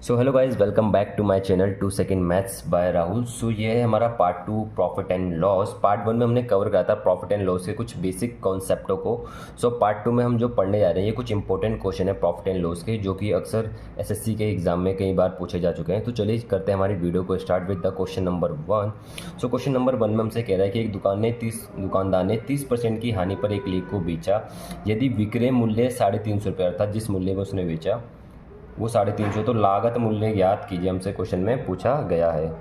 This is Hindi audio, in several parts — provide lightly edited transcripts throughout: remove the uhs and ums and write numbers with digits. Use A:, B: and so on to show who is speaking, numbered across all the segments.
A: So hello guys, welcome back to my channel 2 second maths by Rahul. So ये है हमारा part 2 profit and loss. Part 1 में हमने कवर करा था प्रॉफिट एंड लॉस के कुछ बेसिक कॉन्सेप्टों को। सो पार्ट 2 में हम जो पढ़ने जा रहे हैं ये कुछ इंपॉर्टेंट क्वेश्चन है प्रॉफिट एंड लॉस के, जो कि अक्सर एसएससी के एग्जाम में कई बार पूछे जा चुके हैं। तो चलिए करते हैं हमारी वीडियो को start with the question number 1। So question number 1 में हमसे कह रहा है कि एक दुकानदार ने 30% की हानि पर एक लेख को बेचा यदि विक्रय मूल्य 350 रुपये, अर्थात जिस मूल्य में उसने बेचा वो 350। तो लागत मूल्य ज्ञात कीजिए, हमसे क्वेश्चन में पूछा गया है।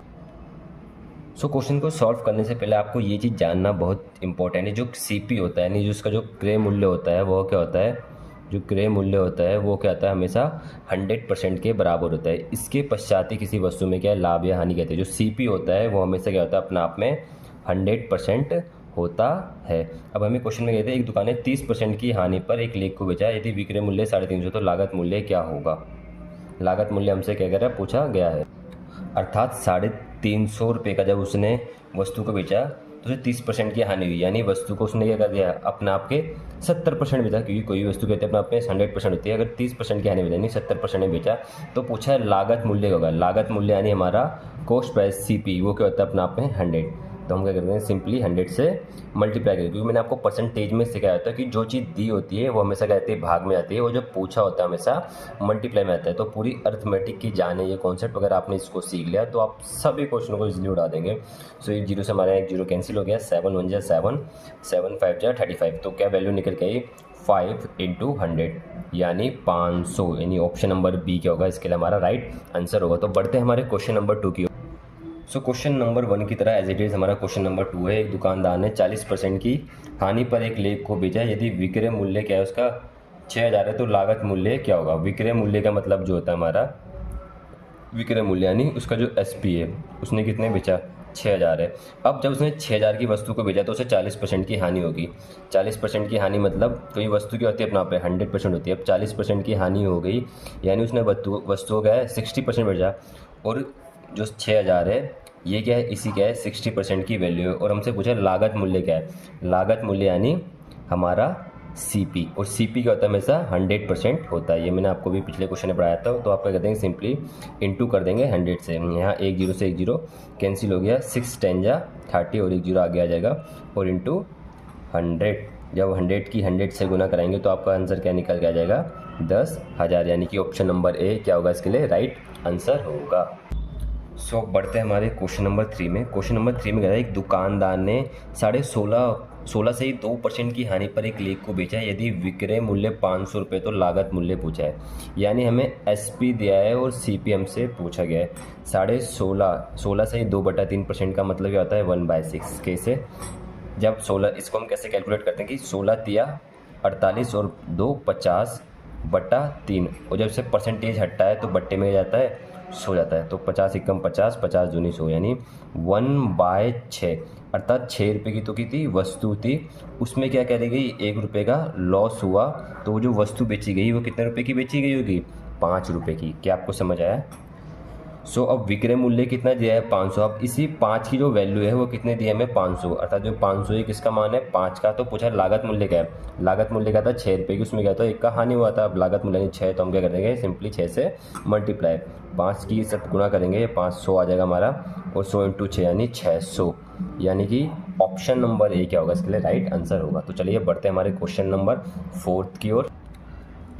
A: सो क्वेश्चन को सॉल्व करने से पहले आपको ये चीज़ जानना बहुत इंपॉर्टेंट है। जो सीपी होता है यानी जो उसका जो क्रय मूल्य होता है वो क्या होता है, जो क्रय मूल्य होता है वो क्या होता है, हमेशा 100% के बराबर होता है। इसके पश्चात ही किसी वस्तु में क्या है, लाभ या हानि कहते हैं। जो सीपी होता है वो हमेशा क्या होता है, अपने आप में 100% होता है। अब हमें क्वेश्चन में कहते हैं एक दुकान ने 30% की हानि पर एक लेख को बेचा यदि विक्रय मूल्य 350, तो लागत मूल्य क्या होगा। लागत मूल्य हमसे क्या कह रहा है, पूछा गया है। अर्थात 350 रुपये का जब उसने वस्तु को बेचा तो उसे 30% की हानि हुई, यानी वस्तु को उसने क्या कर दिया, अपने आप के 70% बेचा, क्योंकि कोई वस्तु कहते हैं अपने आप में 100% होती है। अगर 30% की हानि बेचा यानी 70% में बेचा तो पूछा है लागत मूल्य होगा। लागत मूल्य यानी हमारा कॉस्ट प्राइस सीपी, वो क्या होता है अपने आप में 100। तो हम क्या करते हैं, सिंपली 100 से मल्टीप्लाई करें, क्योंकि मैंने आपको परसेंटेज में सिखाया था कि जो चीज़ दी होती है वो हमेशा कहती है भाग में आती है, वो जो पूछा होता है हमेशा मल्टीप्लाई में आता है। तो पूरी अर्थमेटिक की जान है ये कॉन्सेप्ट, अगर आपने इसको सीख लिया तो आप सभी क्वेश्चनों को इजीली उड़ा देंगे। सो एक जीरो से हमारा एक जीरो कैंसिल हो गया, 7 1 जा 7, 7 5 जा 35। तो क्या वैल्यू निकल के आई, 5 × 100 यानी 500, यानी ऑप्शन नंबर बी क्या होगा, इसके लिए हमारा राइट आंसर होगा। तो बढ़ते हैं हमारे क्वेश्चन नंबर 2 की। सो क्वेश्चन नंबर 1 की तरह एज इट इज़ हमारा क्वेश्चन नंबर 2 है। एक दुकानदार ने 40% की हानि पर एक लेख को बेचा यदि विक्रय मूल्य क्या है उसका 6000 है, तो लागत मूल्य क्या होगा। विक्रय मूल्य का मतलब जो होता है हमारा विक्रय मूल्य यानी उसका जो एसपी है, उसने कितने बेचा, 6000 है। अब जब उसने 6000 की वस्तु को बेचा तो उसे 40% की हानि होगी। 40% की हानि मतलब कोई वस्तु की होती है अपना पे 100% होती है। अब 40% की हानि हो गई यानी उसने वस्तु का है 60% बेचा, और जो 6000 है ये क्या है, इसी क्या है 60% की वैल्यू है। और हमसे पूछा लागत मूल्य क्या है। लागत मूल्य यानी हमारा सीपी, और सीपी क्या होता है, हमेशा 100% होता है। ये मैंने आपको भी पिछले क्वेश्चन में पढ़ाया था। तो आप क्या कर देंगे, सिंपली इनटू कर देंगे 100 से। यहाँ एक जीरो से एक जीरो कैंसिल हो गया, 6 10 जा 30 और एक जीरो आगे आ जाएगा, और इंटू 100। जब 100 की 100 से गुना कराएंगे तो आपका आंसर क्या निकल के आ जाएगा, 10,000, यानी कि ऑप्शन नंबर ए क्या होगा इसके लिए राइट आंसर होगा। सो बढ़ते हैं हमारे क्वेश्चन नंबर 3 में। क्वेश्चन नंबर 3 में कह रहा है एक दुकानदार ने 16.5 से ही 2% की हानि पर एक लेख को बेचा है यदि विक्रय मूल्य 500 रुपये, तो लागत मूल्य पूछा है। यानी हमें एसपी दिया है और सीपीएम से पूछा गया है। 16.5 से ही 2/3% का मतलब क्या होता है, 1/6। कैसे, जब 16, इसको हम कैसे कैलकुलेट करते हैं कि 16 तिया 48 और 2 50/3, और जब से परसेंटेज हटता है तो बट्टे में जाता है, सो जाता है। तो 50 एकम 50, 50 दूनी 100, यानी 1/6, अर्थात 6 रुपये की तो की थी वस्तु थी, उसमें क्या कह रही गई, 1 रुपये का लॉस हुआ। तो जो वस्तु बेची गई वो कितने रुपये की बेची गई होगी, 5 रुपये की। क्या आपको समझ आया। सो अब विक्रय मूल्य कितना दिया है, 500। अब इसी 5 की जो वैल्यू है वो कितने दिया हमें, 500, अर्थात जो 500 है किसका मान है, 5 का। तो पूछा लागत मूल्य क्या है। लागत मूल्य क्या था, 6 रुपये की, उसमें क्या था, 1 का हानि हुआ था। अब लागत मूल्य 6, तो हम क्या कर देंगे, सिंपली 6 से मल्टीप्लाई, 5 की सब गुना करेंगे, 500 आ जाएगा हमारा, और 100 × 6 यानी 600, यानी कि ऑप्शन नंबर ए क्या होगा इसके लिए राइट आंसर होगा। तो चलिए बढ़ते हैं हमारे क्वेश्चन नंबर 4 की ओर।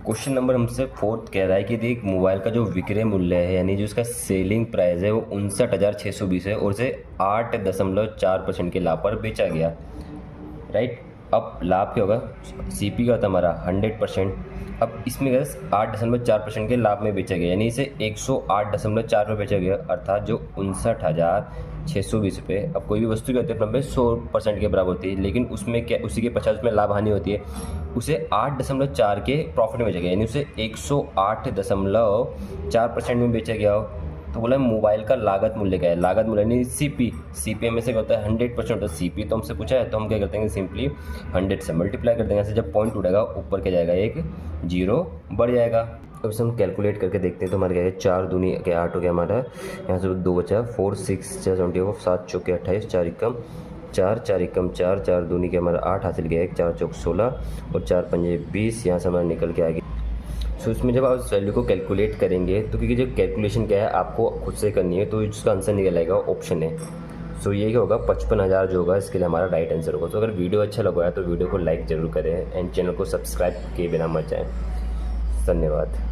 A: क्वेश्चन नंबर हमसे 4 कह रहा है कि एक मोबाइल का जो विक्रय मूल्य है यानी जो उसका सेलिंग प्राइस है वो 59,620 है, और उसे 8.4% के लाभ पर बेचा गया, राइट। अब लाभ क्या होगा, सीपी का होता है हमारा 100%। अब इसमें 8.4% के लाभ में बेचा गया, यानी इसे 108.4 में बेचा गया, अर्थात जो 59,620 रुपये। अब कोई भी वस्तु क्या होती है अपने पे 100% के बराबर होती है, लेकिन उसमें क्या, उसी के 50 में लाभ हानि होती है, उसे 8.4 के प्रॉफिट में बेचा गया, यानी उसे 108.4% में बेचा गया हो। तो बोला मोबाइल का लागत मूल्य क्या है। लागत मूल्य नहीं सीपी, सीपी में से क्या होता है 100% होता है सीपी। तो हमसे पूछा है तो हम क्या करते हैं, सिंपली 100 से मल्टीप्लाई कर देंगे। ऐसे जब पॉइंट उड़ेगा ऊपर क्या जाएगा, एक जीरो बढ़ जाएगा। अब इसे हम कैलकुलेट करके देखते हैं तो हमारे क्या है, 4 दूनी के 8 हो गया हमारा, यहाँ से 2 बचा, 4 6 74, 7 चौके 28, 4 एकम 4, 4 एकम 4, 4 दूनी के हमारा 8 हासिल गया, 1 4 चौक 16 और 4 पंजे 20, यहाँ से हमारा निकल के आ गया सो इसमें जब आप इस वैल्यू को कैलकुलेट करेंगे तो क्योंकि जो कैलकुलेशन क्या है आपको खुद से करनी है, तो जिसका आंसर निकल आएगा ऑप्शन है। सो ये क्या होगा 55,000 जो होगा इसके लिए हमारा राइट आंसर होगा। तो अगर वीडियो अच्छा लगा है तो वीडियो को लाइक ज़रूर करें एंड चैनल को सब्सक्राइब किए बिना मत जाएँ। धन्यवाद।